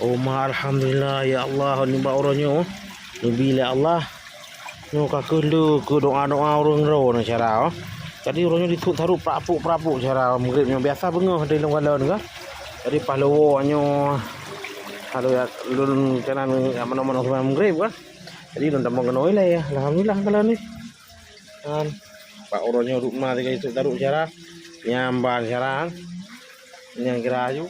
Alhamdulillah ya Allah ni ba oronyo. Ni bila Allah. Nyo ka kelu ke doa-doa orang ro na cara. Jadi oronyo dituk taruh prapuk cara maghrib nyo biasa bengah di long galon ka. Jadi pahlawo nyo kalau ya lun kanan mana-mana sampai maghrib ka. Jadi don tambang kenoi lah ya. Alhamdulillah kalau ni. Kan Pak oronyo rumah tiga itu taruh cara nyambar cara yang kira ayu.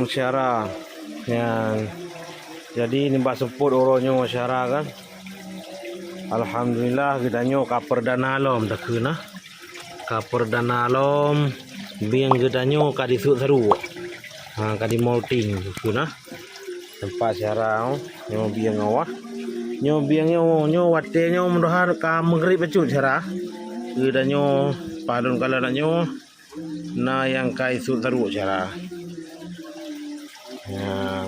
Syara yang jadi ni bak seput oronyo syara kan. Alhamdulillah kita nyo kaper dan alom tak kena. Kaper dan alom biang kita nyo ka disut seru. Ha ka di molting kena. Tempat syara nyo biang awah. Nyo biang nyo wate nyo mendohar ka maghrib pecut syara. Kita nyo padon kala nyo na yang ka isut seru syara. Ya.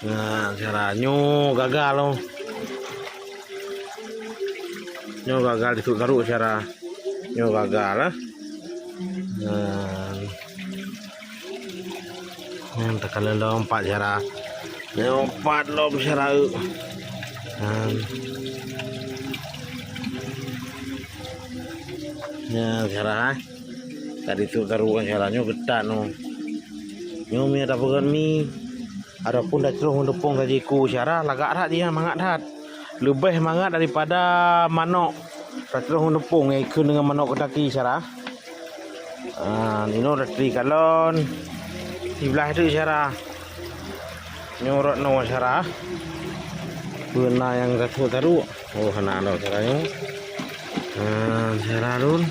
Nah, caranya gagal loh. Nyo gagal di taruh cara. Nyo gagal lah. Nah, tekan lompat cara. Lompat cara. Ya cara tadi tu taruh caranya gedak no. Nyo mi ada pegan mi. Ada pun dah celung depong gajiku cara lagak rat dia mangat rat. Lebih mangat daripada manok. Dah celung depong ikut dengan manok ketaki cara. Nino dah tri kalon. Di belah tu cara. Nyorot no cara. Pernah yang taruh. Oh hana lo caranya. Cara dun.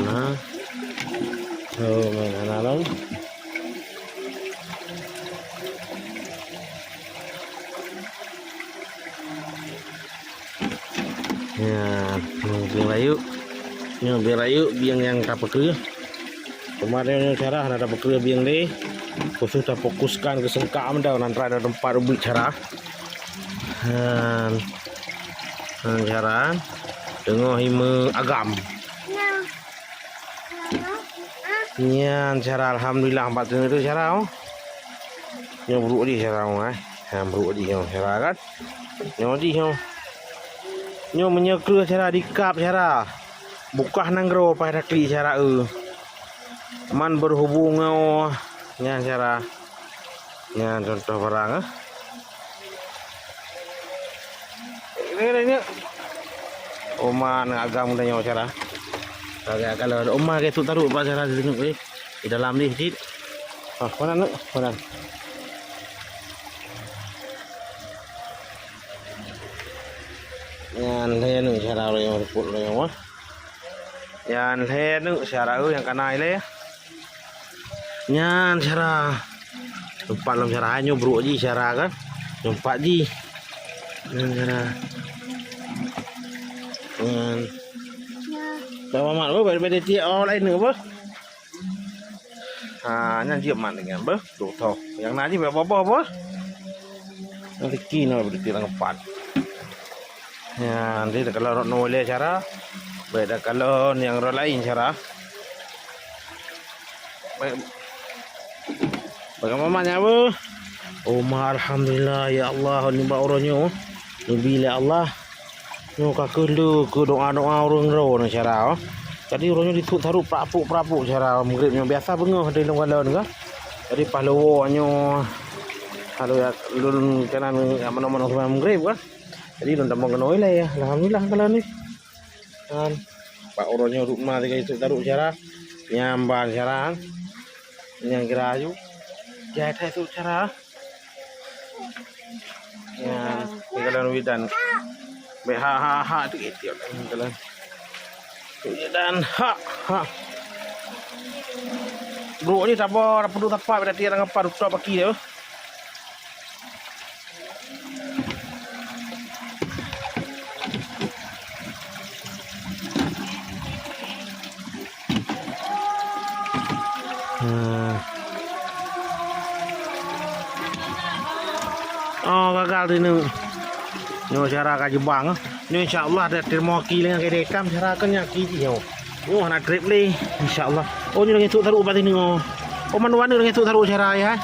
Nah. Oh, mana lang? Ya, biang layu, biang yang tak pekerja. Kemarin yang cara ada pekerja biang ni, khusus tak fokuskan ke sengkak mendah nanti ada tempat ubik cara. Cara tengok hima agam. Nyan cara alhamdulillah 4 tahun itu cara nyo buruk di cara buruk di cara kan nyo di nyo menyekre cara dikap cara bukah nanggro pada kli cara man berhubung nya cara nya contoh barang ini oman agam dah nyo cara. Kalau ada omah ke tu taruh pasal ada tengok di dalam ni sikit. Mana nak? Mana? Yan le nu cara yang put le wah. Yan le nu cara yang kanai le. Yan cara tempat dalam cara hanya bro ji cara kan. Tempat ji. Yan cara. Yan bawa mak apa pada tiap orang lain apa? Nyan dia mak dengan apa? Tuh toh. Yang nasi apa? Nanti kini berarti orang empat. Ya, nanti kalau orang noleh cara, beda kalau yang orang lain cara. Bagaimana apa? Alhamdulillah ya Allah ni ba oronyo. Ni bila Allah. Nyo ka kelu ke doa-doa orang ro na cara. Jadi oronyo dituk taruh prapuk cara maghrib nyo biasa bengah di long galon ka. Jadi pahlawo nyo kalau ya lun kanan mana-mana sampai maghrib ka. Jadi don tambang kenoi lah ya. Alhamdulillah kalau ni. Kan Pak oronyo rumah tiga itu taruh cara nyambar cara yang kira ayu. Jadi itu cara. Ya, kalau widan ha tu gitu kan. Dan ha. Bro ni tak apa perlu tapak berarti orang apa tu baki dia. Oh gagal di nu. Nu cara kaji bang. Nu insyaallah ada termoki dengan kayak dekam cara kan nyaki dia. Oh nak trip ni insyaallah. Oh ni lagi tu taruh batin ni oh. Oh mana-mana lagi tu taruh cara ya.